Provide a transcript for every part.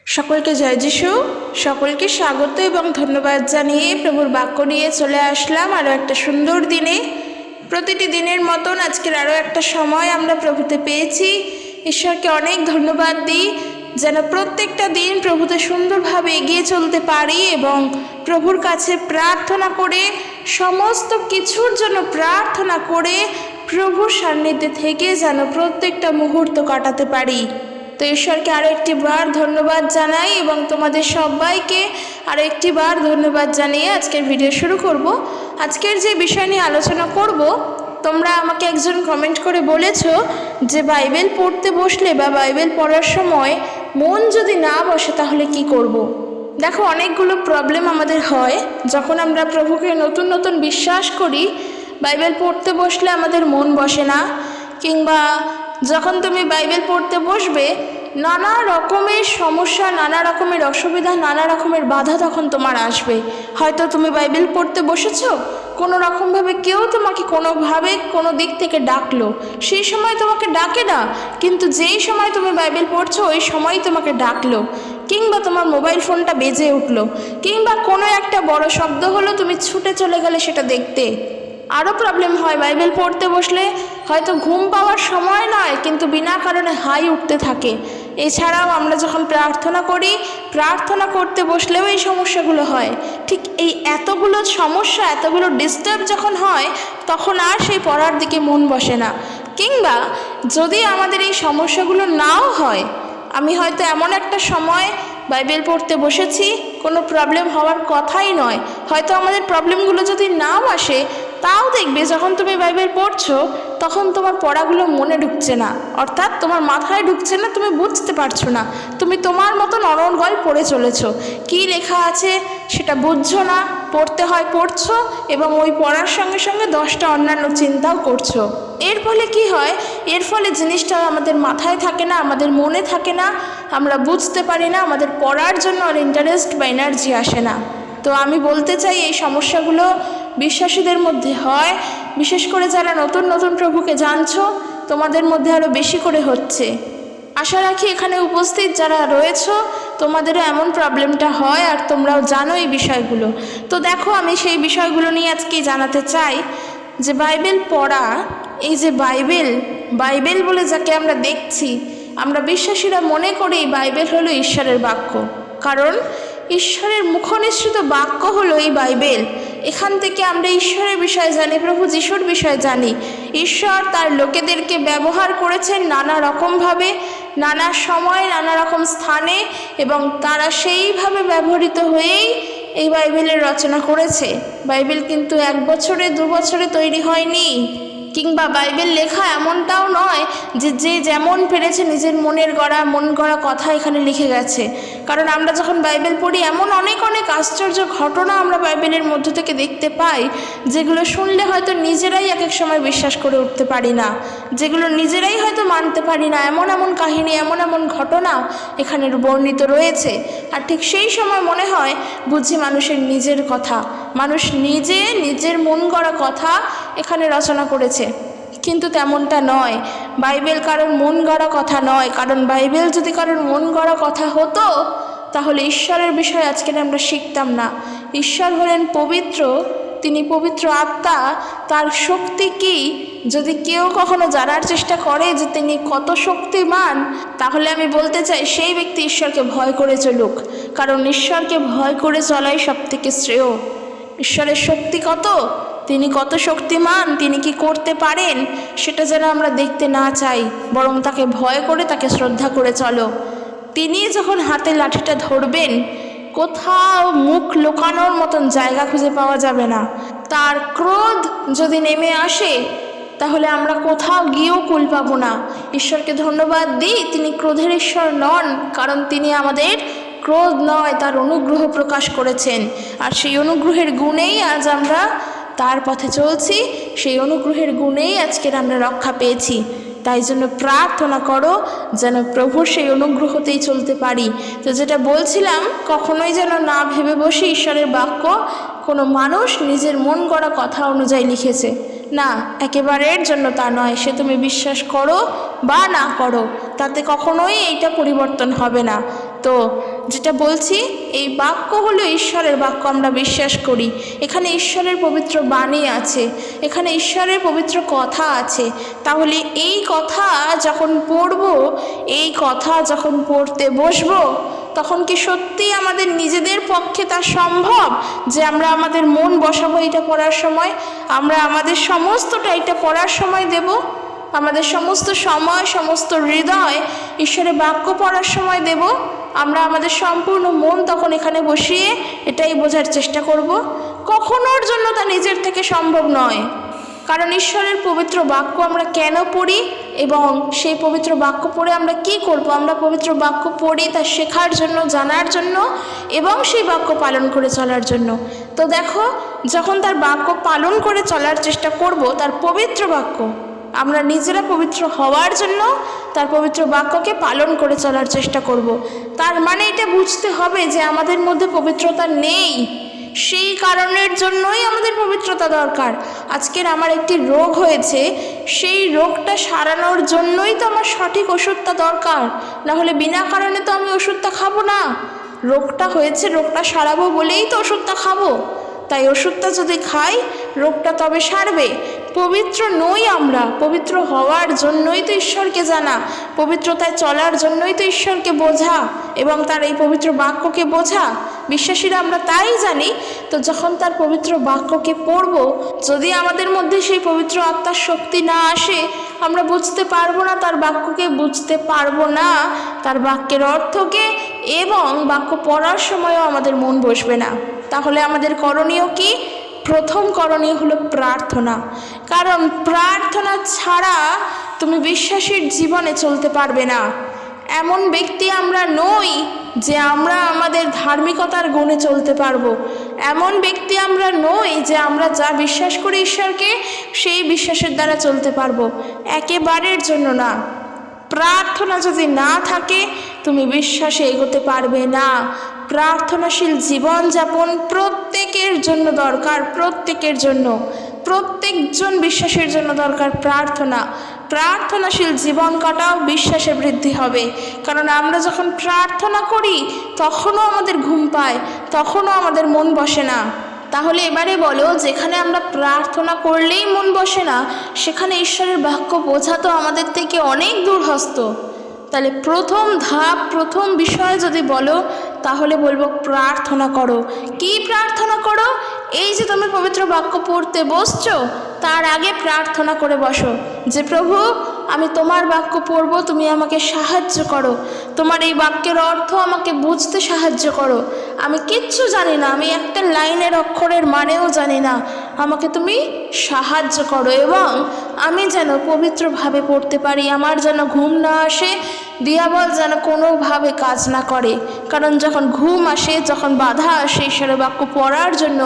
সকলকে জয় যিশু। সকলকে স্বাগত এবং ধন্যবাদ জানিয়ে প্রভুর বাক্য নিয়ে চলে আসলাম আরও একটা সুন্দর দিনে। প্রতিটি দিনের মতন আজকের আরও একটা সময় আমরা প্রভুতে পেয়েছি। ঈশ্বরকে অনেক ধন্যবাদ দিই যেন প্রত্যেকটা দিন প্রভুতে সুন্দরভাবে এগিয়ে চলতে পারি এবং প্রভুর কাছে প্রার্থনা করে, সমস্ত কিছুর জন্য প্রার্থনা করে প্রভুর সান্নিধ্যে থেকে যেন প্রত্যেকটা মুহূর্ত কাটাতে পারি। তো ঈশ্বরকে আরও একটি বার ধন্যবাদ জানাই এবং তোমাদের সবাইকে আরও একটি বার ধন্যবাদ জানিয়ে আজকের ভিডিও শুরু করব। আজকের যে বিষয় নিয়ে আলোচনা করব, তোমরা আমাকে একজন কমেন্ট করে বলেছো যে বাইবেল পড়তে বসলে বা বাইবেল পড়ার সময় মন যদি না বসে তাহলে কি করব। দেখো, অনেকগুলো প্রবলেম আমাদের হয় যখন আমরা প্রভুকে নতুন নতুন বিশ্বাস করি। বাইবেল পড়তে বসলে আমাদের মন বসে না, কিংবা যখন তুমি বাইবেল পড়তে বসবে নানা রকমের সমস্যা, নানা রকমের অসুবিধা, নানা রকমের বাধা তখন তোমার আসবে। হয়তো তুমি বাইবেল পড়তে বসেছো, কোনো রকমভাবে কেউ তোমাকে কোনোভাবে কোনো দিক থেকে ডাকলো, সেই সময় তোমাকে ডাকে না, কিন্তু যেই সময় তুমি বাইবেল পড়ছো ওই সময় তোমাকে ডাকলো, কিংবা তোমার মোবাইল ফোনটা বেজে উঠলো, কিংবা কোনো একটা বড় শব্দ হলো, তুমি ছুটে চলে গেলে সেটা দেখতে। আরও প্রবলেম হয় বাইবেল পড়তে বসলে হয়তো ঘুম পাওয়ার সময় নয়, কিন্তু বিনা কারণে হাই উঠতে থাকে। এছাড়াও আমরা যখন প্রার্থনা করি, প্রার্থনা করতে বসলেও এই সমস্যাগুলো হয়। ঠিক এই এতগুলো সমস্যা, এতগুলো ডিস্টার্ব যখন হয়, তখন আর সেই পড়ার দিকে মন বসে না। কিংবা যদি আমাদের এই সমস্যাগুলো নাও হয়, আমি হয়তো এমন একটা সময় বাইবেল পড়তে বসেছি, কোনো প্রবলেম হওয়ার কথাই নয়, হয়তো আমাদের প্রবলেমগুলো যদি নাও আসে, তাও দেখবে যখন তুমি বাইবেল পড়ছো তখন তোমার পড়াগুলো মনে ঢুকছে না, অর্থাৎ তোমার মাথায় ঢুকছে না, তুমি বুঝতে পারছো না, তুমি তোমার মতন অনর্গল পড়ে চলেছো। কি লেখা আছে সেটা বুঝছো না, পড়তে হয় পড়ছো এবং ওই পড়ার সঙ্গে সঙ্গে 10টা অন্যান্য চিন্তাও করছো। এর ফলে কি হয়? এর ফলে জিনিসটা আমাদের মাথায় থাকে না, আমাদের মনে থাকে না, আমরা বুঝতে পারি না, আমাদের পড়ার জন্য আর ইন্টারেস্ট বা এনার্জি আসে না। তো আমি বলতে চাই, এই সমস্যাগুলো বিশ্বাসীদের মধ্যে হয়, বিশেষ করে যারা নতুন নতুন প্রভুকে জানছো তোমাদের মধ্যে আরও বেশি করে হচ্ছে। আশা রাখি এখানে উপস্থিত যারা রয়েছো তোমাদেরও এমন প্রবলেমটা হয় আর তোমরাও জানো এই বিষয়গুলো। তো দেখো, আমি সেই বিষয়গুলো নিয়ে আজকে জানাতে চাই যে বাইবেল পড়া, এই যে বাইবেল বলে যাকে আমরা দেখছি, আমরা বিশ্বাসীরা মনে করি বাইবেল হলো ঈশ্বরের বাক্য, কারণ ঈশ্বরের মুখনিসৃত বাক্য হলো এই বাইবেল। এখান থেকে আমরা ঈশ্বরের বিষয়ে জানি, প্রভু যিশুর বিষয়ে জানি। ঈশ্বর তার লোকেদেরকে ব্যবহার করেছেন নানা রকমভাবে, নানা সময়, নানা রকম স্থানে, এবং তারা সেইভাবে ব্যবহৃত হয়েই এই বাইবেলের রচনা করেছে। বাইবেল কিন্তু 1 বছরে 2 বছরে তৈরি হয়নি, কিংবা বাইবেল লেখা এমনটাও নয় যে যে যেমন পেরেছে নিজের মন গড়া কথা এখানে লিখে গেছে। কারণ আমরা যখন বাইবেল পড়ি এমন অনেক অনেক আশ্চর্য ঘটনা আমরা বাইবেলের মধ্য থেকে দেখতে পাই, যেগুলো শুনলে হয়তো নিজেরাই এক এক সময় বিশ্বাস করে উঠতে পারি না, যেগুলো নিজেরাই হয়তো মানতে পারি না। এমন এমন কাহিনী, এমন এমন ঘটনা এখানে বর্ণিত রয়েছে। আর ঠিক সেই সময় মনে হয় বুঝি মানুষের নিজের কথা, মানুষ নিজের মন গড়া কথা এখানে রচনা করেছে, কিন্তু তেমনটা নয়। বাইবেল কারোর মন গড়া কথা নয়, কারণ বাইবেল যদি কারোর মন গড়া কথা হতো তাহলে ঈশ্বরের বিষয়ে আজকে আমরা শিখতাম না। ঈশ্বর হলেন পবিত্র, তিনি পবিত্র আত্মা, তার শক্তি কি যদি কেউ কখনো জানার চেষ্টা করে যে তিনি কত শক্তিমান, তাহলে আমি বলতে চাই সেই ব্যক্তি ঈশ্বরকে ভয় করে চলুক, কারণ ঈশ্বরকে ভয় করে চলাই সব থেকে শ্রেয়। ঈশ্বরের শক্তি কত, তিনি কত শক্তিমান, তিনি কি করতে পারেন, সেটা যেন আমরা দেখতে না চাই, বরং তাকে ভয় করে, তাকে শ্রদ্ধা করে চলো। তিনি যখন হাতে লাঠিটা ধরবেন, কোথাও মুখ লুকানোর মতন জায়গা খুঁজে পাওয়া যাবে না। তার ক্রোধ যদি নেমে আসে তাহলে আমরা কোথাও গিয়েও কুল পাবো না। ঈশ্বরকে ধন্যবাদ দিই, তিনি ক্রোধের ঈশ্বর নন, কারণ তিনি আমাদের ক্রোধ নয়, তার অনুগ্রহ প্রকাশ করেছেন। আর সেই অনুগ্রহের গুণেই আজ আমরা তার পথে চলছি, সেই অনুগ্রহের গুণেই আজকের আমরা রক্ষা পেয়েছি। তাই জন্য প্রার্থনা করো যেন প্রভুর সেই অনুগ্রহতেই চলতে পারি। তো যেটা বলছিলাম, কখনোই যেন না ভেবে বসি ঈশ্বরের বাক্য কোনো মানুষ নিজের মন গড়া কথা অনুযায়ী লিখেছে, না, একেবারের জন্য তা নয়। সে তুমি বিশ্বাস করো বা না করো, তাতে কখনোই এইটা পরিবর্তন হবে না। তো যেটা বলছি, এই বাক্য হলো ঈশ্বরের বাক্য, আমরা বিশ্বাস করি। এখানে ঈশ্বরের পবিত্র বাণী আছে, এখানে ঈশ্বরের পবিত্র কথা আছে। তাহলে এই কথা যখন পড়ব, এই কথা যখন পড়তে বসবো, তখন কি সত্যি আমাদের নিজেদের পক্ষে তা সম্ভব যে আমরা আমাদের মন বসাবো এটা পড়ার সময়, আমরা আমাদের সমস্তটা এটা পড়ার সময় দেব, আমাদের সমস্ত সময়, সমস্ত হৃদয় ঈশ্বরের বাক্য পড়ার সময় দেব? আমরা আমাদের সম্পূর্ণ মন তখন এখানে বসিয়ে এটাই বোঝার চেষ্টা করব? কখনোর জন্য তা নিজের থেকে সম্ভব নয়। কারণ ঈশ্বরের পবিত্র বাক্য আমরা কেন পড়ি এবং সেই পবিত্র বাক্য পড়ে আমরা কি করব? আমরা পবিত্র বাক্য পড়ি তা শেখার জন্য, জানার জন্য এবং সেই বাক্য পালন করে চলার জন্য। তো দেখো, যখন তার বাক্য পালন করে চলার চেষ্টা করব, তার পবিত্র বাক্য, আমরা নিজেরা পবিত্র হওয়ার জন্য তার পবিত্র বাক্যকে পালন করে চলার চেষ্টা করব। তার মানে এটা বুঝতে হবে যে আমাদের মধ্যে পবিত্রতা নেই, সেই কারণের জন্যই আমাদের পবিত্রতা দরকার। আজকের আমার একটি রোগ হয়েছে, সেই রোগটা সারানোর জন্যই তো আমার সঠিক ওষুধটা দরকার, না হলে বিনা কারণে তো আমি ওষুধটা খাবো না। রোগটা হয়েছে, রোগটা সারাবো বলেই তো ওষুধটা খাবো। তাই ওষুধটা যদি খাই, রোগটা তবে সারবে। পবিত্র নই আমরা, পবিত্র হওয়ার জন্যই তো ঈশ্বরকে জানা, পবিত্রতায় চলার জন্যই তো ঈশ্বরকে বোঝা এবং তার এই পবিত্র বাক্যকে বোঝা। বিশ্বাসীরা আমরা তাই জানি। তো যখন তার পবিত্র বাক্যকে পড়ব, যদি আমাদের মধ্যে সেই পবিত্র আত্মার শক্তি না আসে, আমরা বুঝতে পারবো না তার বাক্যকে, বুঝতে পারবো না তার বাক্যের অর্থকে, এবং বাক্য পড়ার সময়ও আমাদের মন বসবে না। তাহলে আমাদের করণীয় কি? প্রথম করণীয় হলো প্রার্থনা। কারণ প্রার্থনা ছাড়া তুমি বিশ্বাসীর জীবনে চলতে পারবে না। এমন ব্যক্তি আমরা নই যে আমরা আমাদের ধার্মিকতার গুণে চলতে পারবো। এমন ব্যক্তি আমরা নই যে আমরা যা বিশ্বাস করি ঈশ্বরকে, সেই বিশ্বাসের দ্বারা চলতে পারবো। একেবারের জন্য না। প্রার্থনা যদি না থাকে, তুমি বিশ্বাসে এগোতে পারবে না। প্রার্থনাশীল জীবনযাপন প্রত্যেকের জন্য দরকার, প্রত্যেকের জন্য, প্রত্যেকজন বিশ্বাসের জন্য দরকার প্রার্থনা। প্রার্থনাশীল জীবন কাটাও, বিশ্বাসে বৃদ্ধি হবে। কারণ আমরা যখন প্রার্থনা করি, তখনও আমাদের ঘুম পায়, তখনও আমাদের মন বসে না। তাহলে এবারে বলো, যেখানে আমরা প্রার্থনা করলেই মন বসে না, সেখানে ঈশ্বরের বাক্য বোঝা তো আমাদের থেকে অনেক দূরহস্ত। তাহলে প্রথম ধাপ, প্রথম বিষয় যদি বলো, তাহলে বলবো প্রার্থনা করো। কি প্রার্থনা করো? এই যে তুমি পবিত্র বাক্য পড়তে বসছো, তার আগে প্রার্থনা করে বসো যে প্রভু, আমি তোমার বাক্য পড়বো, তুমি আমাকে সাহায্য করো, তোমার এই বাক্যের অর্থ আমাকে বুঝতে সাহায্য করো। আমি কিচ্ছু জানি না, আমি একটা লাইনের অক্ষরের মানেও জানি না, আমাকে তুমি সাহায্য করো এবং আমি যেন পবিত্রভাবে পড়তে পারি। আমার যেন ঘুম না আসে, দিয়াবল যেন কোনোভাবে কাজ না করে। কারণ যখন ঘুম আসে, যখন বাধা আসে ঈশ্বরের বাক্য পড়ার জন্য,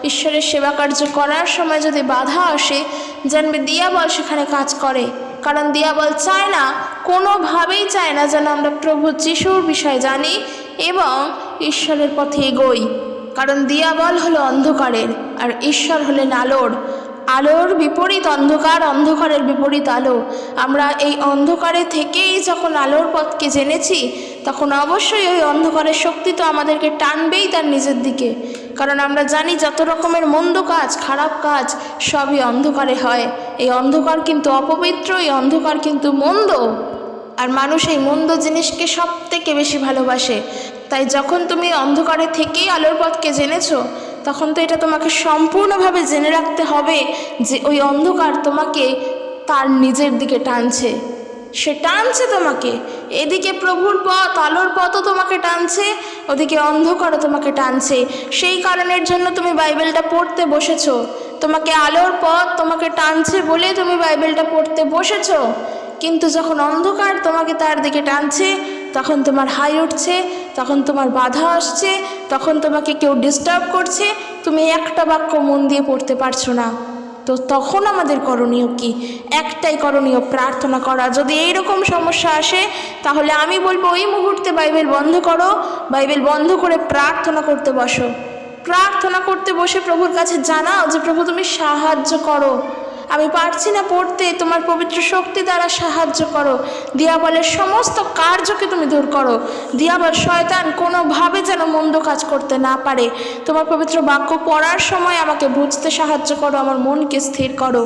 ঈশ্বরের সেবা কার্য করার সময় যদি বাধা আসে, জানবে দিয়াবল সেখানে কাজ করে। কারণ দিয়াবল চায় না, কোনোভাবেই চায় না যেন আমরা প্রভু যিশুর বিষয় জানি এবং ঈশ্বরের পথে এগোই। কারণ দিয়াবল হলো অন্ধকারের আর ঈশ্বর হলেন আলোর। আলোর বিপরীত অন্ধকার, অন্ধকারের বিপরীত আলো। আমরা এই অন্ধকারে থেকেই যখন আলোর পথকে জেনেছি, তখন অবশ্যই ওই অন্ধকারের শক্তি তো আমাদেরকে টানবেই তার নিজের দিকে। কারণ আমরা জানি যত রকমের মন্দ কাজ, খারাপ কাজ সবই অন্ধকারে হয়। এই অন্ধকার কিন্তু অপবিত্র, এই অন্ধকার কিন্তু মন্দ, আর মানুষ এই মন্দ জিনিসকে সব থেকে বেশি ভালোবাসে। তাই যখন তুমি অন্ধকারে থেকেই আলোর পথকে জেনেছো, তখন তো এটা তোমাকে সম্পূর্ণভাবে জেনে রাখতে হবে যে ওই অন্ধকার তোমাকে তার নিজের দিকে টানছে, সে টানছে তোমাকে। এদিকে প্রভুর পথ, আলোর পথও তোমাকে টানছে, ওদিকে অন্ধকারও তোমাকে টানছে। সেই কারণের জন্য তুমি বাইবেলটা পড়তে বসেছো। তোমাকে আলোর পথ তোমাকে টানছে বলে তুমি বাইবেলটা পড়তে বসেছো। কিন্তু যখন অন্ধকার তোমাকে তার দিকে টানছে, তখন তোমার হাই উঠছে, তখন তোমার বাধা আসছে, তখন তোমাকে কেউ ডিস্টার্ব করছে, তুমি একটা বাক্য মন দিয়ে পড়তে পারছো না। তো তখন আমাদের করণীয় কি? একটাই করণীয়, প্রার্থনা করা। যদি এইরকম সমস্যা আসে, তাহলে আমি বলবো ওই মুহূর্তে বাইবেল বন্ধ করো, বাইবেল বন্ধ করে প্রার্থনা করতে বসো। প্রার্থনা করতে বসে প্রভুর কাছে জানাও যে প্রভু তুমি সাহায্য করো, আমি পারছি না পড়তে, তোমার পবিত্র শক্তি দ্বারা সাহায্য করো। দিয়াবলের সমস্ত কার্যকে তুমি দূর করো। দিয়াবল শয়তান কোনোভাবে যেন মন্দ কাজ করতে না পারে। তোমার পবিত্র বাক্য পড়ার সময় আমাকে বুঝতে সাহায্য করো, আমার মনকে স্থির করো।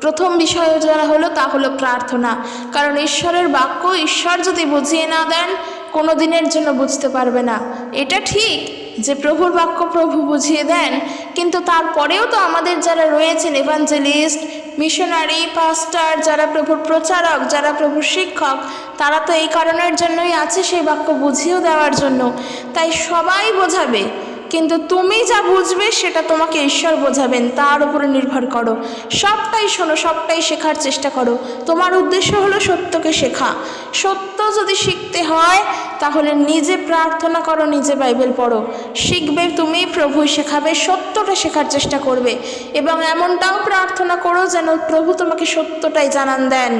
প্রথম বিষয় যারা হলো তা হলো প্রার্থনা। কারণ ঈশ্বরের বাক্য ঈশ্বর যদি বুঝিয়ে না দেন, কোনো দিনের জন্য বুঝতে পারবে না। এটা ঠিক যে প্রভুর বাক্য প্রভু বুঝিয়ে দেন, কিন্তু তারপরেও তো আমাদের যারা রয়েছেন এভাঞ্জেলিস্ট, মিশনারি, পাস্টার, যারা প্রভুর প্রচারক, যারা প্রভুর শিক্ষক, তারা তো এই কারণের জন্যই আছে সেই বাক্য বুঝিয়েও দেওয়ার জন্য। তাই সবাই বোঝাবে, কিন্তু তুমি যা বুঝবে সেটা তোমাকে ঈশ্বর বোঝাবেন, তার উপরে নির্ভর করো। সবটাই শোনো, সবটাই শেখার চেষ্টা করো। তোমার উদ্দেশ্য হলো সত্যকে শেখা। সত্য যদি শিখতে হয় তাহলে নিজে প্রার্থনা করো, নিজে বাইবেল পড়ো। শিখবে তুমি, প্রভুই শেখাবে। সত্যটা শেখার চেষ্টা করবে এবং এমনটাও প্রার্থনা করো যেন প্রভু তোমাকে সত্যটাই জানান দেন,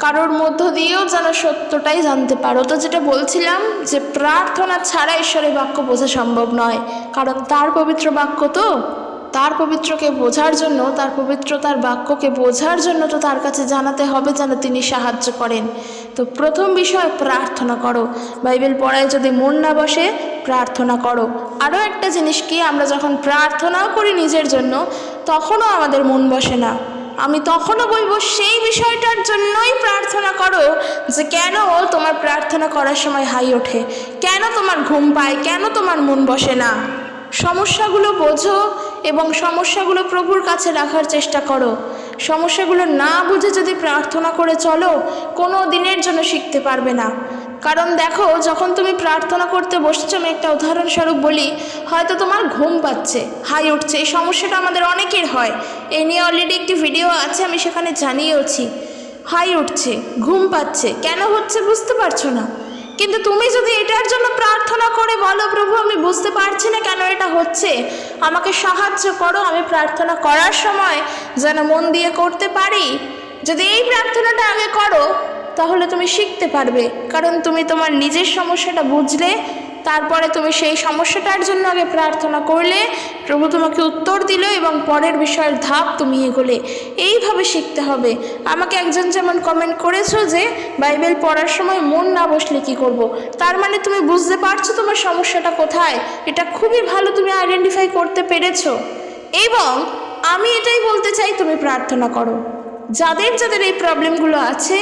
কারোর মধ্য দিয়েও যেন সত্যটাই জানতে পারো। তো যেটা বলছিলাম যে প্রার্থনা ছাড়া ঈশ্বরের বাক্য বোঝা সম্ভব নয়, কারণ তার পবিত্র বাক্য, তো তার পবিত্রকে বোঝার জন্য, তার পবিত্রতার বাক্যকে বোঝার জন্য তো তার কাছে জানাতে হবে যেন তিনি সাহায্য করেন। তো প্রথম বিষয় প্রার্থনা করো। বাইবেল পড়ায় যদি মন না বসে, প্রার্থনা করো। আরও একটা জিনিস কি, আমরা যখন প্রার্থনাও করি নিজের জন্য, তখনও আমাদের মন বসে না। আমি তখনও বলবো সেই বিষয়টার জন্যই প্রার্থনা করো, যে কেন তোমার প্রার্থনা করার সময় হাই ওঠে, কেন তোমার ঘুম পায়, কেন তোমার মন বসে না। সমস্যাগুলো বোঝো এবং সমস্যাগুলো প্রভুর কাছে রাখার চেষ্টা করো। সমস্যাগুলো না বুঝে যদি প্রার্থনা করে চলো, কোনো দিনের জন্য শিখতে পারবে না। কারণ দেখো, যখন তুমি প্রার্থনা করতে বসছো, আমি একটা উদাহরণস্বরূপ বলি, হয়তো তোমার ঘুম পাচ্ছে, হাই উঠছে। এই সমস্যাটা আমাদের অনেকের হয়। এ নিয়ে অলরেডি একটি ভিডিও আছে, আমি সেখানে জানিয়েওছি। হাই উঠছে, ঘুম পাচ্ছে, কেন হচ্ছে বুঝতে পারছো না। কিন্তু তুমি যদি এটার জন্য প্রার্থনা করে বলো, প্রভু আমি বুঝতে পারছি না কেন এটা হচ্ছে, আমাকে সাহায্য করো, আমি প্রার্থনা করার সময় যেন মন দিয়ে করতে পারি, যদি এই প্রার্থনাটা আগে করো, তাহলে তুমি শিখতে পারবে। কারণ তুমি তোমার নিজের সমস্যাটা বুঝলে, তারপরে তুমি সেই সমস্যাটার জন্য আগে প্রার্থনা করলে, প্রভু তোমাকে উত্তর দিল এবং পরের বিষয়ের ধাপ তুমি এগোলে। এইভাবে শিখতে হবে। আমাকে একজন যেমন কমেন্ট করেছো যে বাইবেল পড়ার সময় মন না বসলে কি করব। তার মানে তুমি বুঝতে পারছো তোমার সমস্যাটা কোথায়। এটা খুবই ভালো, তুমি আইডেন্টিফাই করতে পেরেছো। এবং আমি এটাই বলতে চাই, তুমি প্রার্থনা করো। যাদের যাদের এই প্রবলেমগুলো আছে,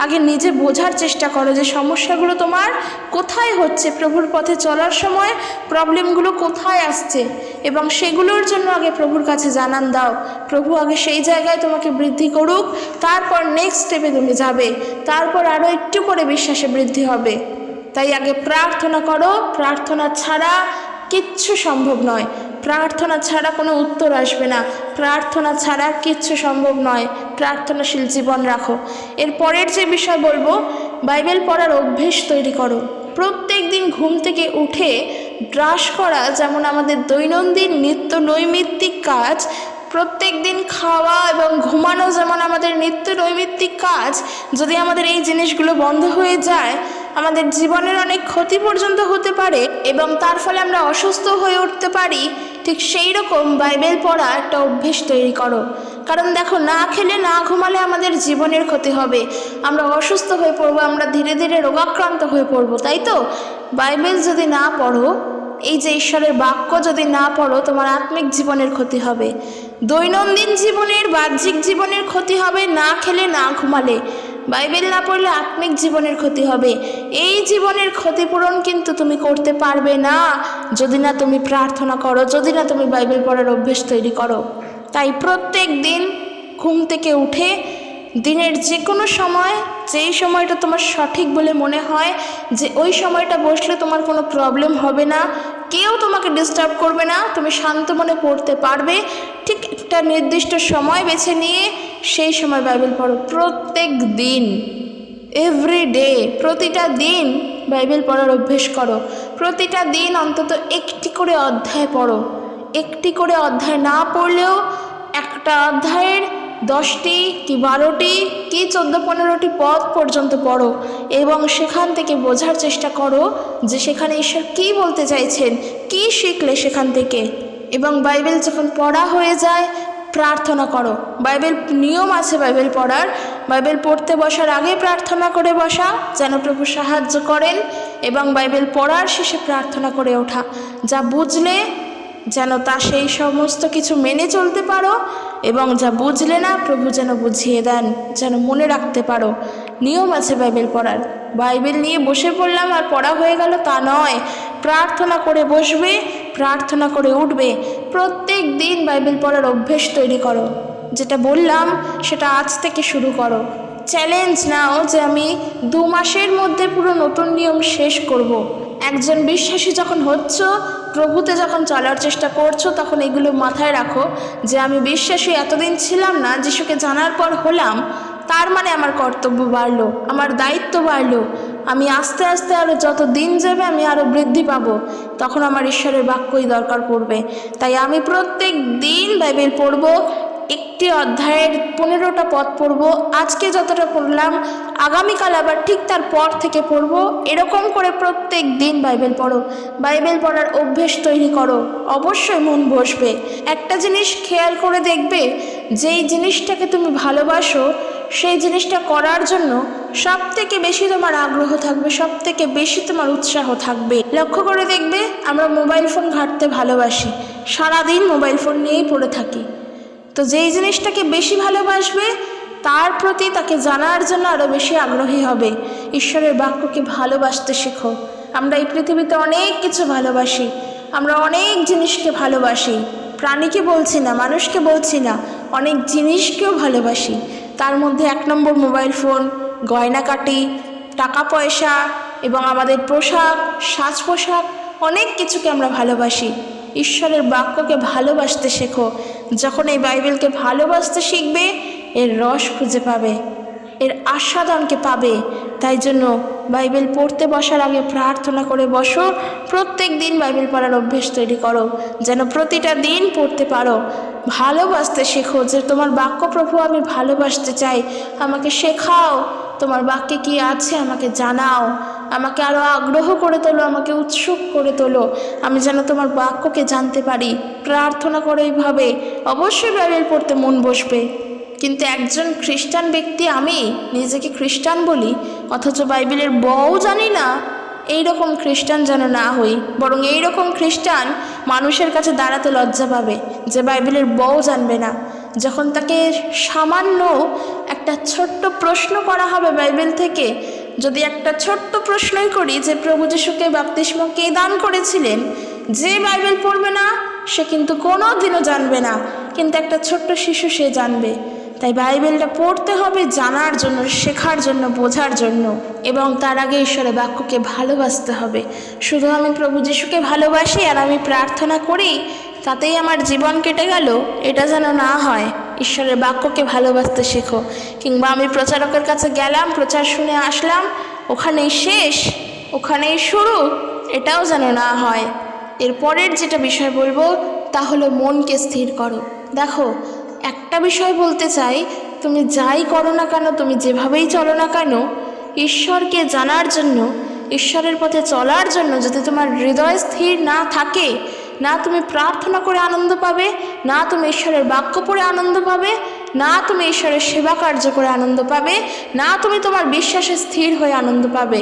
আগে নিজে বোঝার চেষ্টা করো যে সমস্যাগুলো তোমার কোথায় হচ্ছে, প্রভুর পথে চলার সময় প্রবলেমগুলো কোথায় আসছে, এবং সেগুলোর জন্য আগে প্রভুর কাছে জানান দাও। প্রভু আগে সেই জায়গায় তোমাকে বৃদ্ধি করুক, তারপর নেক্সট স্টেপে তুমি যাবে, তারপর আরও একটু করে বিশ্বাসে বৃদ্ধি হবে। তাই আগে প্রার্থনা করো। প্রার্থনা ছাড়া কিচ্ছু সম্ভব নয়। প্রার্থনা ছাড়া কোনো উত্তর আসবে না। প্রার্থনা ছাড়া কিচ্ছু সম্ভব নয়। প্রার্থনাশীল জীবন রাখো। এর পরের যে বিষয় বলবো, বাইবেল পড়ার অভ্যেস তৈরি করো। প্রত্যেক দিন ঘুম থেকে উঠে ব্রাশ করা যেমন আমাদের দৈনন্দিন নিত্য নৈমিত্তিক কাজ, প্রত্যেক দিন খাওয়া এবং ঘুমানো যেমন আমাদের নিত্য নৈমিত্তিক কাজ, যদি আমাদের এই জিনিসগুলো বন্ধ হয়ে যায়, আমাদের জীবনের অনেক ক্ষতি পর্যন্ত হতে পারে এবং তার ফলে আমরা অসুস্থ হয়ে উঠতে পারি। ঠিক সেই রকম বাইবেল পড়া একটা অভ্যেস তৈরি করো। কারণ দেখো, না খেলে না ঘুমালে আমাদের জীবনের ক্ষতি হবে, আমরা অসুস্থ হয়ে পড়বো, আমরা ধীরে ধীরে রোগাক্রান্ত হয়ে পড়বো। তাই তো বাইবেল যদি না পড়ো, এই যে ঈশ্বরের বাক্য যদি না পড়ো, তোমার আত্মিক জীবনের ক্ষতি হবে, দৈনন্দিন জীবনের, বাহ্যিক জীবনের ক্ষতি হবে। না খেলে না ঘুমালে, বাইবেল না পড়লে আত্মিক জীবনের ক্ষতি হবে। এই জীবনের ক্ষতিপূরণ কিন্তু তুমি করতে পারবে না যদি না তুমি প্রার্থনা করো, যদি না তুমি বাইবেল পড়ার অভ্যেস তৈরি করো। তাই প্রত্যেক দিন ঘুম থেকে উঠে দিনের যে কোনো সময়, যেই সময়টা তোমার সঠিক বলে মনে হয় যে ওই সময়টা বসলে তোমার কোনো প্রবলেম হবে না, কেউ তোমাকে ডিস্টার্ব করবে না, তুমি শান্ত মনে পড়তে পারবে, ঠিক একটা নির্দিষ্ট সময় বেছে নিয়ে সেই সময় বাইবেল পড়ো। প্রত্যেক দিন, এভরিডে, প্রতিটা দিন বাইবেল পড়ার অভ্যেস করো। প্রতিটা দিন অন্তত একটি করে অধ্যায় পড়ো। একটি করে অধ্যায় না পড়লেও একটা অধ্যায়ের 10টি কি 12টি কি 14-15টি পদ পর্যন্ত পড়ো এবং সেখান থেকে বোঝার চেষ্টা করো যে সেখানে ঈশ্বর কী বলতে চাইছেন, কী শিখলে সেখান থেকে। এবং বাইবেল যখন পড়া হয়ে যায়, প্রার্থনা করো। বাইবেল নিয়ম আছে বাইবেল পড়ার। বাইবেল পড়তে বসার আগে প্রার্থনা করে বসা, যেন প্রভু সাহায্য করেন, এবং বাইবেল পড়ার শেষে প্রার্থনা করে ওঠা। যা বুঝলে যেন তা সেই সমস্ত কিছু মেনে চলতে পারো, এবং যা বুঝলে না প্রভু যেন বুঝিয়ে দেন, যেন মনে রাখতে পারো। নিয়ম আছে বাইবেল পড়ার। বাইবেল নিয়ে বসে পড়লাম আর পড়া হয়ে গেল তা নয়। প্রার্থনা করে বসবে, প্রার্থনা করে উঠবে। প্রত্যেক দিন বাইবেল পড়ার অভ্যেস তৈরি করো। যেটা বললাম সেটা আজ থেকে শুরু করো। চ্যালেঞ্জ নাও যে আমি 2 মাসের মধ্যে পুরো নতুন নিয়ম শেষ করব। একজন বিশ্বাসী যখন হচ্ছ, প্রভুতে যখন চলার চেষ্টা করছো, তখন এগুলো মাথায় রাখো যে আমি বিশ্বাসী এতদিন ছিলাম না, যিশুকে জানার পর হলাম, তার মানে আমার কর্তব্য বাড়লো, আমার দায়িত্ব বাড়লো। আমি আস্তে আস্তে আরও যত দিন যাবে আমি আরও বৃদ্ধি পাবো, তখন আমার ঈশ্বরের বাক্যই দরকার পড়বে। তাই আমি প্রত্যেক দিন বাইবেল পড়ব, একটি অধ্যায়ের 15টা পদ পড়ব। আজকে যতটা পড়লাম আগামীকাল আবার ঠিক তার পর থেকে পড়ব। এরকম করে প্রত্যেক দিন বাইবেল পড়ো। বাইবেল পড়ার অভ্যেস তৈরি করো, অবশ্যই মন বসবে। একটা জিনিস খেয়াল করে দেখবে, যেই জিনিসটাকে তুমি ভালোবাসো সেই জিনিসটা করার জন্য সব থেকে বেশি তোমার আগ্রহ থাকবে, সব থেকে বেশি তোমার উৎসাহ থাকবে। লক্ষ্য করে দেখবে, আমরা মোবাইল ফোন ঘাঁটতে ভালোবাসি, সারাদিন মোবাইল ফোন নিয়েই পড়ে থাকি। তো যেই জিনিসটাকে বেশি ভালোবাসবে তার প্রতি তাকে জানার জন্য আরও বেশি আগ্রহী হবে। ঈশ্বরের বাক্যকে ভালোবাসতে শেখো। আমরা এই পৃথিবীতে অনেক কিছু ভালোবাসি, আমরা অনেক জিনিসকে ভালোবাসি। প্রাণীকে বলছি না, মানুষকে বলছি না, অনেক জিনিসকেও ভালোবাসি। তার মধ্যে 1 নম্বর মোবাইল ফোন, গয়নাকাটি, টাকা পয়সা এবং আমাদের পোশাক, সাজ পোশাক, অনেক কিছুকে আমরা ভালোবাসি। ঈশ্বরের বাক্যকে ভালোবাসতে শেখো। যখন এই বাইবেলকে ভালোবাসতে শিখবে, এর রস খুঁজে পাবে, এর আস্বাদনকে পাবে। তাই জন্য বাইবেল পড়তে বসার আগে প্রার্থনা করে বসো। প্রত্যেক দিন বাইবেল পড়ার অভ্যেস তৈরি করো, যেন প্রতিটা দিন পড়তে পারো। ভালোবাসতে শেখো, যে তোমার বাক্য প্রভু আমি ভালোবাসতে চাই, আমাকে শেখাও, তোমার বাক্যে কি আছে আমাকে জানাও, আমাকে আরও আগ্রহ করে তোলো, আমাকে উৎসুক করে তোলো, আমি যেন তোমার বাক্যকে জানতে পারি। প্রার্থনা করো এইভাবে, অবশ্যই বাইবেল পড়তে মন বসবে। কিন্তু একজন খ্রিস্টান ব্যক্তি, আমি নিজেকে খ্রিস্টান বলি অথচ বাইবেলের বও জানি না, এইরকম খ্রিস্টান যেন না হই। বরং এইরকম খ্রিস্টান মানুষের কাছে দাঁড়াতে লজ্জা পাবে, যে বাইবেলের বও জানবে না। যখন তাকে সামান্য একটা ছোট্ট প্রশ্ন করা হবে বাইবেল থেকে, যদি একটা ছোট্ট প্রশ্নই করি যে প্রভু যিশুকে বাপ্তিস্ম কে দান করেছিলেন, যে বাইবেল পড়বে না সে কিন্তু কোনো দিনও জানবে না, কিন্তু একটা ছোট্ট শিশু সে জানবে। তাই বাইবেলটা পড়তে হবে জানার জন্য, শেখার জন্য, বোঝার জন্য, এবং তার আগে ঈশ্বরের বাক্যকে ভালোবাসতে হবে। শুধু আমি প্রভু যিশুকে ভালোবাসি আর আমি প্রার্থনা করি তাতেই আমার জীবন কেটে গেল, এটা যেন না হয়। ঈশ্বরের বাক্যকে ভালোবাসতে শেখো। কিংবা আমি প্রচারকের কাছে গেলাম, প্রচার শুনে আসলাম, ওখানেই শেষ, ওখানেই শুরু, এটাও যেন না হয়। এরপরের যেটা বিষয় বলবো তা হলো মনকে স্থির করো। দেখো, একটা বিষয় বলতে চাই, তুমি যাই করো না কেন, তুমি যেভাবেই চলো না কেন, ঈশ্বরকে জানার জন্য, ঈশ্বরের পথে চলার জন্য যদি তোমার হৃদয় স্থির না থাকে, না তুমি প্রার্থনা করে আনন্দ পাবে, না তুমি ঈশ্বরের বাক্য পড়ে আনন্দ পাবে, না তুমি ঈশ্বরের সেবা কার্য করে আনন্দ পাবে, না তুমি তোমার বিশ্বাসে স্থির হয়ে আনন্দ পাবে,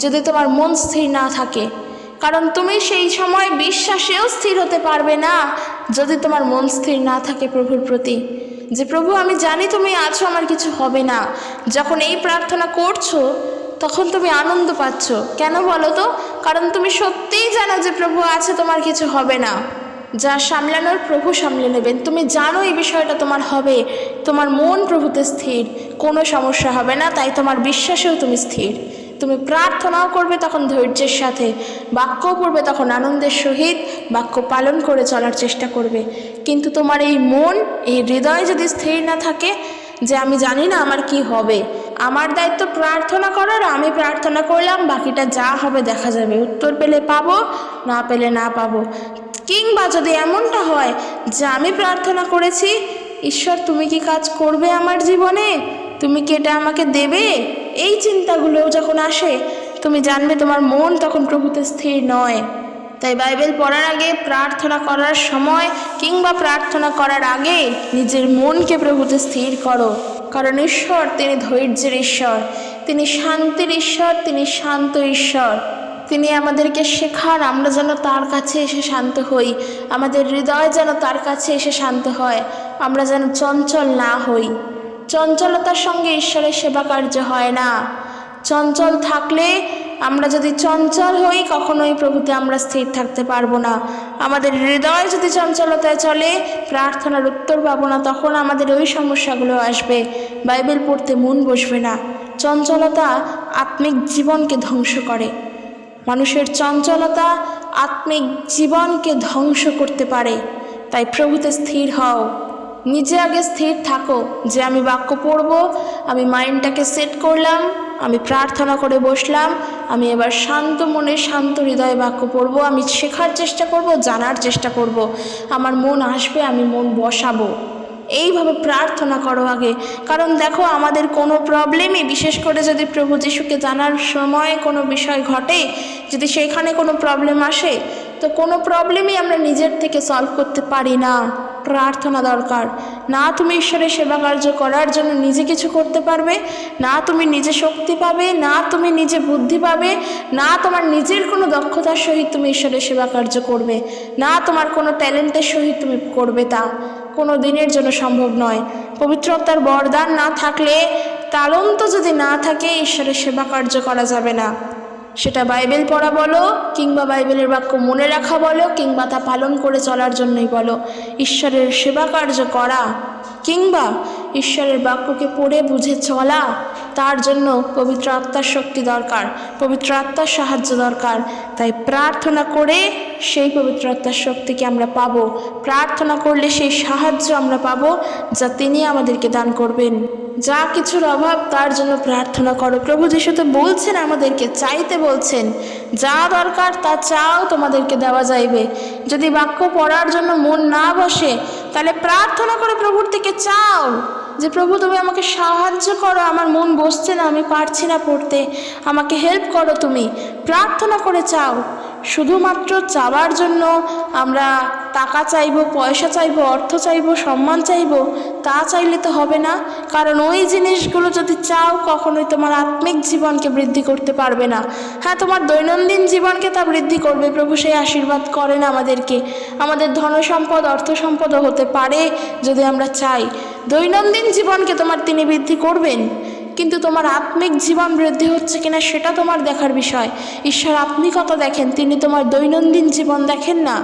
যদি তোমার মন স্থির না থাকে। কারণ তুমি সেই সময় বিশ্বাসেও স্থির হতে পারবে না যদি তোমার মন স্থির না থাকে প্রভুর প্রতি, যে প্রভু আমি জানি তুমি আছো, আমার কিছু হবে না। যখন এই প্রার্থনা করছো তখন তুমি আনন্দ পাচ্ছ। কেন বলো তো? কারণ তুমি সত্যিই জানো যে প্রভু আছে, তোমার কিছু হবে না। যা সামলানোর প্রভু সামলে নেবেন। তুমি জানো এই বিষয়টা তোমার হবে, তোমার মন প্রভুতে স্থির, কোনো সমস্যা হবে না। তাই তোমার বিশ্বাসেও তুমি স্থির। তুমি প্রার্থনাও করবে তখন ধৈর্যের সাথে, বাক্যও পড়বে তখন আনন্দের সহিত, বাক্য পালন করে চলার চেষ্টা করবে। কিন্তু তোমার এই মন, এই হৃদয় যদি স্থির না থাকে যে আমি জানি না আমার কি হবে, আমার দায়িত্ব প্রার্থনা করার, আমি প্রার্থনা করলাম, বাকিটা যা হবে দেখা যাবে, উত্তর পেলে পাবো, না পেলে না পাবো। কিংবা যদি এমনটা হয় যে আমি প্রার্থনা করেছি, ঈশ্বর তুমি কি কাজ করবে আমার জীবনে, তুমি কি এটা আমাকে দেবে, এই চিন্তাগুলো যখন আসে তুমি জানবে তোমার মন তখন প্রভুতে স্থির নয়। তাই বাইবেল পড়ার আগে, প্রার্থনা করার সময় কিংবা প্রার্থনা করার আগে নিজের মনকে প্রভুতে স্থির করো। কারণ ঈশ্বর তিনি ধৈর্যের ঈশ্বর, তিনি শান্তির ঈশ্বর, তিনি শান্ত ঈশ্বর। তিনি আমাদেরকে শেখান আমরা যেন তার কাছে এসে শান্ত হই, আমাদের হৃদয় যেন তার কাছে এসে শান্ত হয়, আমরা যেন চঞ্চল না হই। চঞ্চলতার সঙ্গে ঈশ্বরের সেবা কার্য হয় না। চঞ্চল থাকলে, আমরা যদি চঞ্চল হই, কখনোই প্রভুতে আমরা স্থির থাকতে পারবো না। আমাদের হৃদয় যদি চঞ্চলতায় চলে, প্রার্থনার উত্তর পাবো না, তখন আমাদের ওই সমস্যাগুলো আসবে, বাইবেল পড়তে মন বসবে না। চঞ্চলতা আত্মিক জীবনকে ধ্বংস করে। মানুষের চঞ্চলতা আত্মিক জীবনকে ধ্বংস করতে পারে। তাই প্রভুতে স্থির হও, নিজে আগে স্থির থাকো যে আমি বাক্য পড়ব, আমি মাইন্ডটাকে সেট করলাম, আমি প্রার্থনা করে বসলাম, আমি এবার শান্ত মনে শান্ত হৃদয়ে বাক্য পড়ব, আমি শেখার চেষ্টা করব, জানার চেষ্টা করব, আমার মন আসবে, আমি মন বসাবো। এইভাবে প্রার্থনা করো আগে। কারণ দেখো, আমাদের কোনো প্রবলেমই, বিশেষ করে যদি প্রভু যিশুকে জানার সময় কোনো বিষয় ঘটে, যদি সেখানে কোনো প্রবলেম আসে, তো কোনো প্রবলেমই আমরা নিজের থেকে সলভ করতে পারি না। প্রার্থনা দরকার। না তুমি ঈশ্বরের সেবা কার্য করার জন্য নিজে কিছু করতে পারবে, না তুমি নিজে শক্তি পাবে, না তুমি নিজে বুদ্ধি পাবে, না তোমার নিজের কোনো দক্ষতার সহিত তুমি ঈশ্বরের সেবা কার্য করবে, না তোমার কোনো ট্যালেন্টের সহিত তুমি করবে, তা কোনো দিনের জন্য সম্ভব নয়। পবিত্রতার বরদান না থাকলে, তালন্ত যদি না থাকে, ঈশ্বরের সেবা কার্য করা যাবে না। সেটা বাইবেল পড়া বলো, কিংবা বাইবেলের বাক্য মনে রাখা বলো, কিংবা তা পালন করে চলার জন্যই বলো। ঈশ্বরের সেবা কার্য করা কিংবা ঈশ্বরের বাক্যকে পড়ে বুঝে চলা, তার জন্য পবিত্র আত্মার শক্তি দরকার, পবিত্র আত্মার সাহায্য দরকার। তাই প্রার্থনা করে সেই পবিত্র আত্মার শক্তিকে আমরা পাবো, প্রার্থনা করলে সেই সাহায্য আমরা পাবো, যা তিনি আমাদেরকে দান করবেন। যা কিছুর অভাব, তার জন্য প্রার্থনা করো। প্রভু যিশু তো বলছেন, আমাদেরকে চাইতে বলছেন, যা দরকার তা চাও, তোমাদেরকে দেওয়া যাইবে। যদি বাক্য পড়ার জন্য মন না বসে, তাহলে প্রার্থনা করে প্রভুর থেকে চাও যে প্রভু তুমি আমাকে সাহায্য করো, আমার মন বসছে না, আমি পারছি না পড়তে, আমাকে হেল্প করো। তুমি প্রার্থনা করে চাও। শুধুমাত্র চাওয়ার জন্য আমরা টাকা চাইবো, পয়সা চাইবো, অর্থ চাইবো, সম্মান চাইবো, তা চাইলে তো হবে না। কারণ ওই জিনিসগুলো যদি চাও, কখনোই তোমার আত্মিক জীবনকে বৃদ্ধি করতে পারবে না। হ্যাঁ, তোমার দৈনন্দিন জীবনকে তা বৃদ্ধি করবে, প্রভু সেই আশীর্বাদ করেন আমাদেরকে। আমাদের ধন সম্পদ, অর্থ সম্পদও হতে পারে যদি আমরা চাই। দৈনন্দিন জীবনকে তোমার তিনি বৃদ্ধি করবেন, কিন্তু তোমার আত্মিক জীবন বৃদ্ধি হচ্ছে কিনা সেটা তোমার দেখার বিষয়। ঈশ্বর আত্মিকতা দেখেন, তিনি তোমার দৈনন্দিন জীবন দেখেন না।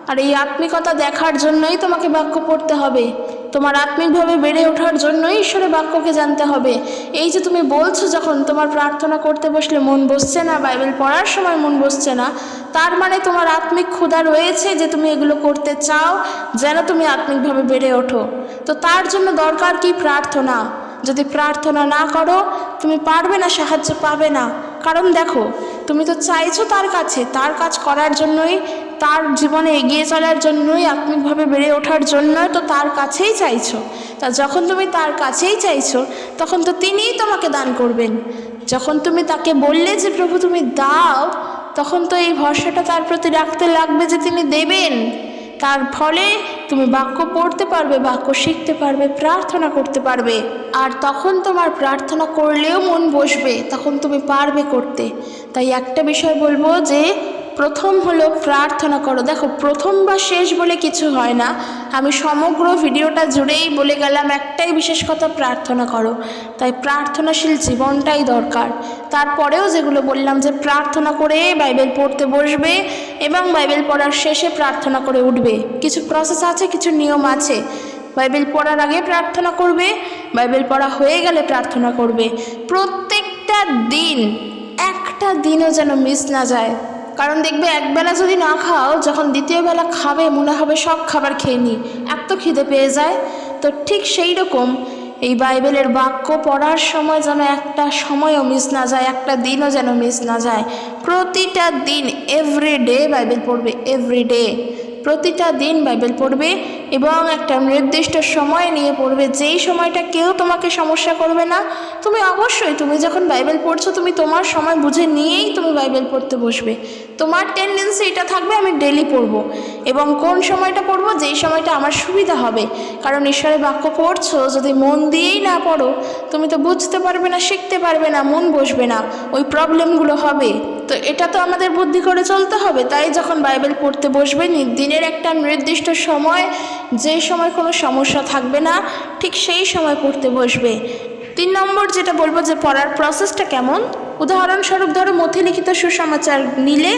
আর এই আত্মিকতা দেখার জন্যই তোমাকে বাক্য পড়তে হবে, তোমার আত্মিকভাবে বেড়ে ওঠার জন্যই ঈশ্বরের বাক্যকে জানতে হবে। এই যে তুমি বলছো, যখন তোমার প্রার্থনা করতে বসলে মন বসছে না, বাইবেল পড়ার সময় মন বসছে না, তার মানে তোমার আত্মিক ক্ষুধা রয়েছে যে তুমি এগুলো করতে চাও, যেন তুমি আত্মিকভাবে বেড়ে ওঠো। তো তার জন্য দরকার কি? প্রার্থনা। যদি প্রার্থনা না করো, তুমি পারবে না, সাহায্য পাবে না। কারণ দেখো, তুমি তো চাইছো তার কাছে, তার কাজ করার জন্যই, তার জীবনে এগিয়ে চলার জন্যই, আত্মিকভাবে বেড়ে ওঠার জন্যই তো তার কাছেই চাইছো। তা যখন তুমি তার কাছেই চাইছো, তখন তো তিনিই তোমাকে দান করবেন। যখন তুমি তাকে বললে যে প্রভু তুমি দাও, তখন তো এই ভরসাটা তার প্রতি রাখতে লাগবে যে তিনি দেবেন। তার ফলে তুমি বাক্য পড়তে পারবে, বাক্য শিখতে পারবে, প্রার্থনা করতে পারবে। আর তখন তোমার প্রার্থনা করলেও মন বসবে, তখন তুমি পারবে করতে। তাই একটা বিষয় বলবো যে প্রথম হলো প্রার্থনা করো। দেখো, প্রথম বা শেষ বলে কিছু হয় না। আমি সমগ্র ভিডিওটা জুড়েই বলে গেলাম একটাই বিশেষ কথা, প্রার্থনা করো। তাই প্রার্থনাশীল জীবনটাই দরকার। তারপরেও যেগুলো বললাম যে প্রার্থনা করে বাইবেল পড়তে বসবে এবং বাইবেল পড়ার শেষে প্রার্থনা করে উঠবে, কিছু প্রসেস আছে, কিছু নিয়ম আছে। বাইবেল পড়ার আগে প্রার্থনা করবে, বাইবেল পড়া হয়ে গেলে প্রার্থনা করবে। প্রত্যেকটা দিন, একটা দিনও যেন মিস না যায়। কারণ দেখবে, একবেলা যদি না খাও, যখন দ্বিতীয় বেলা খাবে মনে হবে সব খাবার খেয়ে নিই, এত খিদে পেয়ে যায়। তো ঠিক সেই রকম এই বাইবেলের বাক্য পড়ার সময় যেন একটা সময়ও মিস না যায়, একটা দিনও যেন মিস না যায়। প্রতিটা দিন, এভরিডে বাইবেল পড়বে, এভরিডে, প্রতিটা দিন বাইবেল পড়বে এবং একটা নির্দিষ্ট সময় নিয়ে পড়বে, যেই সময়টা কেউ তোমাকে সমস্যা করবে না। তুমি অবশ্যই তুমি যখন বাইবেল পড়ছো তুমি তোমার সময় বুঝে নিয়েই তুমি বাইবেল পড়তে বসবে। তোমার টেন্ডেন্সি এটা থাকবে আমি ডেলি পড়বো, এবং কোন সময়টা পড়বো, যেই সময়টা আমার সুবিধা হবে। কারণ ঈশ্বরের বাক্য পড়ছো যদি মন দিয়েই না পড়ো তুমি তো বুঝতে পারবে না, শিখতে পারবে না, মন বসবে না, ওই প্রবলেমগুলো হবে। তো এটা তো আমাদের বুদ্ধি করে চলতে হবে। তাই যখন বাইবেল পড়তে বসবে দিনের একটা নির্দিষ্ট সময়, যে সময় কোনো সমস্যা থাকবে না ঠিক সেই সময় পড়তে বসবে। 3 নম্বর যেটা বলবো যে পড়ার প্রসেসটা কেমন, উদাহরণস্বরূপ ধরো মথিলিখিত সুসমাচার নিলে,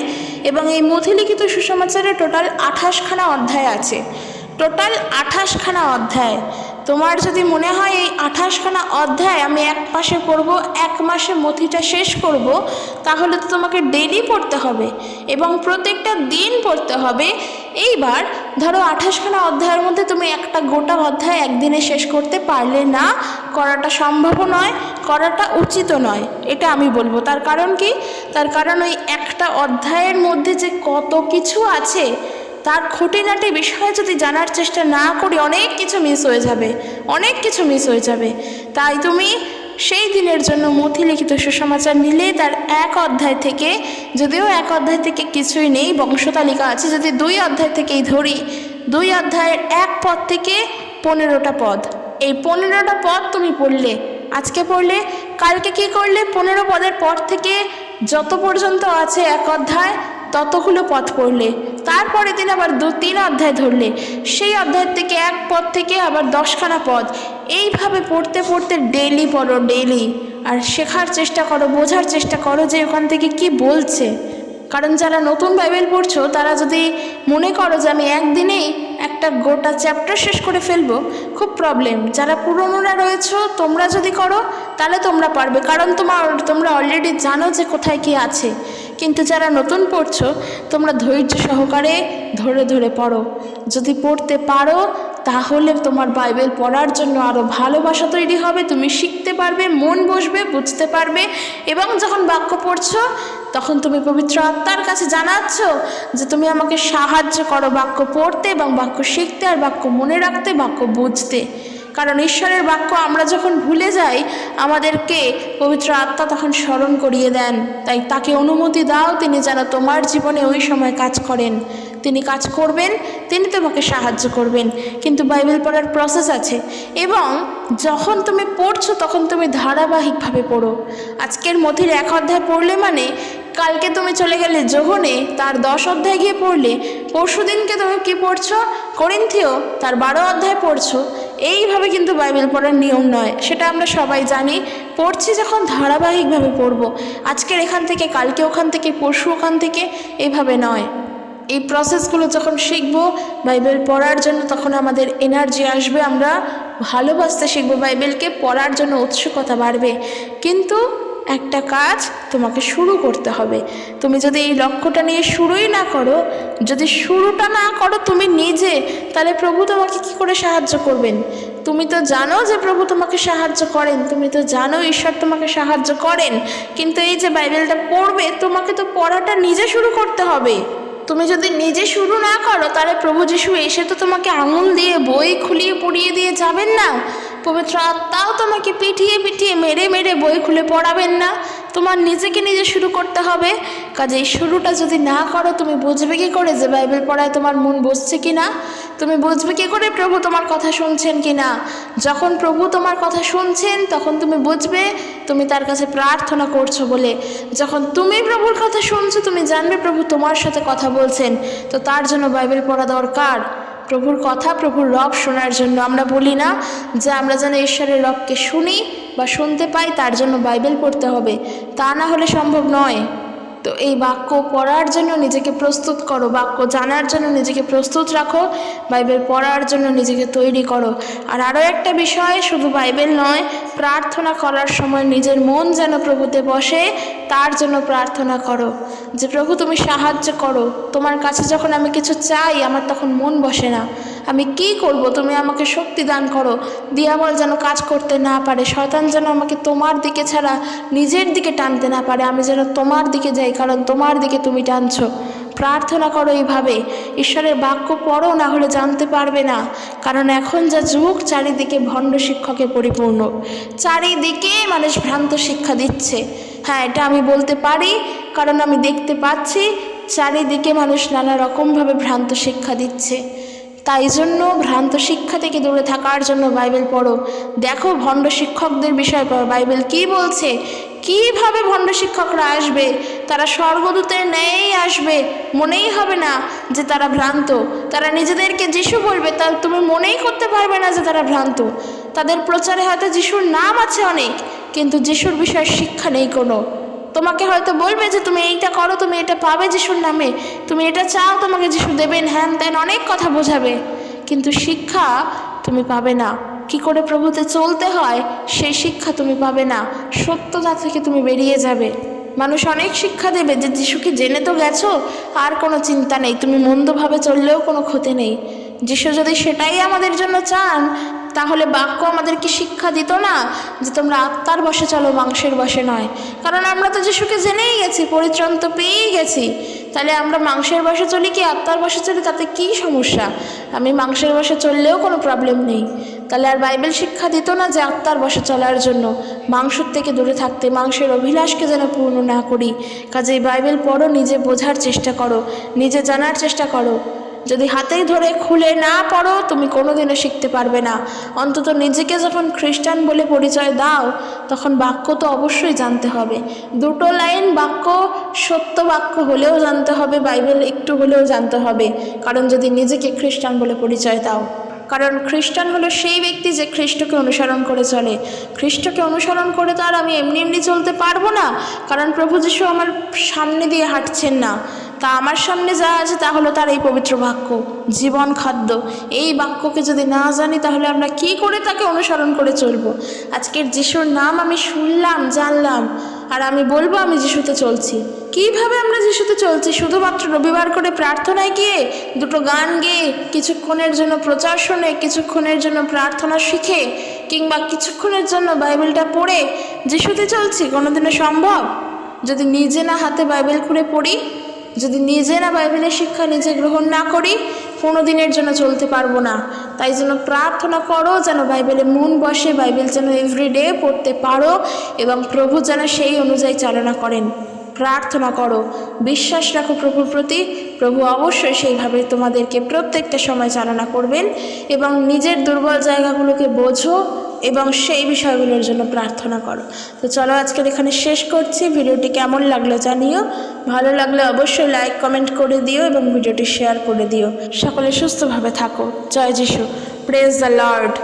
এবং এই মথিলিখিত সুসমাচারে টোটাল 28খানা অধ্যায় আছে। টোটাল 28খানা অধ্যায়। তোমার যদি মনে হয় এই 28খানা অধ্যায় আমি এক মাসে পড়বো, এক মাসে মথিটা শেষ করব, তাহলে তো তোমাকে ডেলি পড়তে হবে এবং প্রত্যেকটা দিন পড়তে হবে। এইবার ধরো 28খানা অধ্যায়ের মধ্যে তুমি একটা গোটা অধ্যায় একদিনে শেষ করতে পারলে না, করাটা সম্ভব নয়, করাটা উচিতও নয়, এটা আমি বলবো। তার কারণ কি? তার কারণ ওই একটা অধ্যায়ের মধ্যে যে কত কিছু আছে তার খুঁটিনাটি বিষয়ে যদি জানার চেষ্টা না করি অনেক কিছু মিস হয়ে যাবে, অনেক কিছু মিস হয়ে যাবে। তাই তুমি সেই দিনের জন্য মথিলিখিত সুসমাচার নিলে তার এক অধ্যায় থেকে, যদিও এক অধ্যায় থেকে কিছুই নেই, বংশতালিকা আছে, যদি 2 অধ্যায় থেকেই ধরি, 2 অধ্যায়ের এক পদ থেকে 15টা পদ, এই 15টা পদ তুমি পড়লে, আজকে পড়লে, কালকে কি করলে 15 পদের পর থেকে যত পর্যন্ত আছে এক অধ্যায় ততগুলো পদ পড়লে, তারপরে দিন আবার 2-3 অধ্যায় ধরলে, সেই অধ্যায় থেকে এক পদ থেকে আবার 10খানা পদ, এইভাবে পড়তে পড়তে ডেইলি পড়ো, ডেইলি। আর শেখার চেষ্টা করো, বোঝার চেষ্টা করো যে ওখান থেকে কি বলছে। কারণ যারা নতুন বাইবেল পড়ছো তারা যদি মনে করো যে আমি একদিনেই একটা গোটা চ্যাপ্টার শেষ করে ফেলবো, খুব প্রবলেম। যারা পুরনোরা রয়েছো তোমরা যদি করো তাহলে তোমরা পারবে, কারণ তোমরা অলরেডি জানো যে কোথায় কি আছে। কিন্তু যারা নতুন পড়ছো তোমরা ধৈর্য সহকারে ধরে ধরে পড়ো। যদি পড়তে পারো তাহলে তোমার বাইবেল পড়ার জন্য আরও ভালোবাসা তৈরি হবে, তুমি শিখতে পারবে, মন বসবে, বুঝতে পারবে। এবং যখন বাক্য পড়ছো তখন তুমি পবিত্র আত্মার কাছে জানাচ্ছ যে তুমি আমাকে সাহায্য করো বাক্য পড়তে এবং বাক্য শিখতে আর বাক্য মনে রাখতে, বাক্য বুঝতে। কারণ ঈশ্বরের বাক্য আমরা যখন ভুলে যাই আমাদেরকে পবিত্র আত্মা তখন স্মরণ করিয়ে দেন। তাই তাকে অনুমতি দাও তিনি যেন তোমার জীবনে ওই সময় কাজ করেন। তিনি কাজ করবেন, তিনি তোমাকে সাহায্য করবেন। কিন্তু বাইবেল পড়ার প্রসেস আছে, এবং যখন তুমি পড়ছো তখন তুমি ধারাবাহিকভাবে পড়ো। আজকের মথির 1 অধ্যায় পড়লে মানে কালকে তুমি চলে গেলে যোহনে তার 10 অধ্যায় গিয়ে পড়লে, পরশু দিনকে তুমি কি পড়ছো করিন্থীয় তার 12 অধ্যায় পড়ছো। এইভাবে কিন্তু বাইবেল পড়ার নিয়ম নয়, সেটা আমরা সবাই জানি। পড়ছি যখন ধারাবাহিকভাবে পড়বো, আজকের এখান থেকে কালকে ওখান থেকে, পরশু ওখান থেকে, এইভাবে নয়। এই প্রসেসগুলো যখন শিখবো বাইবেল পড়ার জন্য তখন আমাদের এনার্জি আসবে, আমরা ভালোবাসতে শিখবো, বাইবেলকে পড়ার জন্য উৎসুকতা বাড়বে। কিন্তু একটা কাজ তোমাকে শুরু করতে হবে। তুমি যদি এই লক্ষ্যটা নিয়ে শুরুই না করো, যদি শুরুটা না করো তুমি নিজে, তাহলে প্রভু তোমাকে কি করে সাহায্য করবেন? তুমি তো জানো যে প্রভু তোমাকে সাহায্য করেন, তুমি তো জানো ঈশ্বর তোমাকে সাহায্য করেন, কিন্তু এই যে বাইবেলটা পড়বে তোমাকে তো পড়াটা নিজে শুরু করতে হবে। তুমি যদি নিজে শুরু না করো তাহলে প্রভু যিশু এসে তো তোমাকে আঙুল দিয়ে বই খুলিয়ে পড়িয়ে দিয়ে যাবেন না। পবিত্র আত্মাও তোমাকে পিটিয়ে পিটিয়ে মেরে মেরে বই খুলে পড়াবেন না। তোমার নিজেকে নিজে শুরু করতে হবে। কাজে এই শুরুটা যদি না করো তুমি বুঝবে কী করে যে বাইবেল পড়ায় তোমার মন বসছে কি না? তুমি বুঝবে কী করে প্রভু তোমার কথা শুনছেন কি না? যখন প্রভু তোমার কথা শুনছেন তখন তুমি বুঝবে তুমি তার কাছে প্রার্থনা করছো বলে। যখন তুমি প্রভুর কথা শুনছো তুমি জানবে প্রভু তোমার সাথে কথা বলছেন। তো তার জন্য বাইবেল পড়া দরকার, প্রভুর কথা, প্রভুর রব শোনার জন্য। আমরা বলি না যে আমরা যেন ঈশ্বরের রবকে শুনি বা শুনতে পাই, তার জন্য বাইবেল পড়তে হবে, তা না হলে সম্ভব নয়। তো এই বাক্য পড়ার জন্য নিজেকে প্রস্তুত করো, বাক্য জানার জন্য নিজেকে প্রস্তুত রাখো, বাইবেল পড়ার জন্য নিজেকে তৈরি করো। আর আরও একটা বিষয়, শুধু বাইবেল নয়, প্রার্থনা করার সময় নিজের মন যেন প্রভুতে বসে তার জন্য প্রার্থনা করো যে প্রভু তুমি সাহায্য করো। তোমার কাছে যখন আমি কিছু চাই আমার তখন মন বসে না, আমি কি করব? তুমি আমাকে শক্তি দান করো, দিয়াবল যেন কাজ করতে না পারে, শয়তান যেন আমাকে তোমার দিকে ছাড়া নিজের দিকে টানতে না পারে, আমি যেন তোমার দিকে যাই, কারণ তোমার দিকে তুমি টানছো। প্রার্থনা করো এইভাবে, ঈশ্বরের বাক্য পড়ো, না হলে জানতে পারবে না। কারণ এখন যা যুগ, চারিদিকে ভণ্ড শিক্ষকে পরিপূর্ণ, চারিদিকে মানুষ ভ্রান্ত শিক্ষা দিচ্ছে। হ্যাঁ, এটা আমি বলতে পারি, কারণ আমি দেখতে পাচ্ছি চারিদিকে মানুষ নানা রকমভাবে ভ্রান্ত শিক্ষা দিচ্ছে। তাই জন্য ভ্রান্ত শিক্ষা থেকে দূরে থাকার জন্য বাইবেল পড়ো, দেখো ভণ্ড শিক্ষকদের বিষয় পড়ো, বাইবেল কি বলছে, কিভাবে ভণ্ড শিক্ষকরা আসবে। তারা স্বর্গদূতের ন্যায়ই আসবে, মনেই হবে না যে তারা ভ্রান্ত। তারা নিজেদেরকে যিশু বলবে, তা তুমি মনেই করতে পারবে না যে তারা ভ্রান্ত। তাদের প্রচারে হয়তো যিশুর নাম আছে অনেক, কিন্তু যিশুর বিষয়ে শিক্ষা নেই কোনো। তোমাকে হয়তো বলবে যে তুমি এইটা করো, তুমি এটা পাবে যিশুর নামে, তুমি এটা চাও, তোমাকে যিশু দেবেন, হ্যান ত্যান অনেক কথা বোঝাবে, কিন্তু শিক্ষা তুমি পাবে না। কি করে প্রভুতে চলতে হয় সেই শিক্ষা তুমি পাবে না, সত্যতা থেকে তুমি বেরিয়ে যাবে। মানুষ অনেক শিক্ষা দেবে যে যিশুকে জেনে তো গেছো, আর কোনো চিন্তা নেই, তুমি মন্দভাবে চললেও কোনো ক্ষতি নেই। যিশু যদি সেটাই আমাদের জন্য চান, তাহলে বাক্য আমাদেরকে শিক্ষা দিত না যে তোমরা আত্মার বশে চলো, মাংসের বশে নয়। কারণ আমরা তো যিশুকে জেনেই গেছি, পরিত্রাণ তো পেয়েই গেছি। তাহলে আমরা মাংসের বশে চলি কি আত্মার বশে চলি, তাতে কী সমস্যা? আমি মাংসের বশে চললেও কোনো প্রবলেম নেই। তাহলে আর বাইবেল শিক্ষা দিত না যে আত্মার বশে চলার জন্য, মাংসের থেকে দূরে থাকতে, মাংসের অভিলাষকে যেন পূর্ণ না করি। কাজেই বাইবেল পড়ো, নিজে বোঝার চেষ্টা করো, নিজে জানার চেষ্টা করো। যদি হাতেই ধরে খুলে না পড়ো, তুমি কোনোদিনও শিখতে পারবে না। অন্তত নিজেকে যখন খ্রিস্টান বলে পরিচয় দাও, তখন বাক্য তো অবশ্যই জানতে হবে। দুটো লাইন বাক্য, সত্য বাক্য হলেও জানতে হবে, বাইবেল একটু হলেও জানতে হবে। কারণ যদি নিজেকে খ্রিস্টান বলে পরিচয় দাও, কারণ খ্রিস্টান হলো সেই ব্যক্তি যে খ্রিস্টকে অনুসরণ করে চলে। খ্রিস্টকে অনুসরণ করে তো আর আমি এমনি এমনি চলতে পারবো না, কারণ প্রভু যিশু আমার সামনে দিয়ে হাঁটছেন না। তা আমার সামনে যা আছে তা হলো তার এই পবিত্র বাক্য, জীবন খাদ্য। এই বাক্যকে যদি না জানি, তাহলে আমরা কি করে তাকে অনুসরণ করে চলবো? আজকের যিশুর নাম আমি শুনলাম, জানলাম, আর আমি বলবো আমি যিশুতে চলছি। কিভাবে আমরা যিশুতে চলছি? শুধুমাত্র রবিবার করে প্রার্থনায় গিয়ে, দুটো গান গেয়ে, কিছুক্ষণের জন্য প্রচার শুনে, কিছুক্ষণের জন্য প্রার্থনা শিখে, কিংবা কিছুক্ষণের জন্য বাইবেলটা পড়ে যিশুতে চলছি? কোনোদিনও সম্ভব? যদি নিজে না হাতে বাইবেল খুলে পড়ি, যদি নিজে না বাইবেলের শিক্ষা নিজে গ্রহণ না করি, কোনো দিনের জন্য চলতে পারবো না। তাই জন্য প্রার্থনা করো যেন বাইবেলে মন বসে, বাইবেল যেন এভরিডে পড়তে পারো, এবং প্রভু যেন সেই অনুযায়ী চালনা করেন। প্রার্থনা করো, বিশ্বাস রাখো প্রভুর প্রতি, প্রভু অবশ্যই সেইভাবে তোমাদেরকে প্রত্যেকটা সময় চালনা করবেন। এবং নিজের দুর্বল জায়গাগুলোকে বোঝো এবং সেই বিষয়গুলোর জন্য প্রার্থনা করো। তো চলো আজকের এখানে শেষ করছি। ভিডিওটি কেমন লাগলো জানিও, ভালো লাগলে অবশ্যই লাইক কমেন্ট করে দিও এবং ভিডিওটি শেয়ার করে দিও। সকলে সুস্থভাবে থাকো। জয় যিশু। Praise the Lord.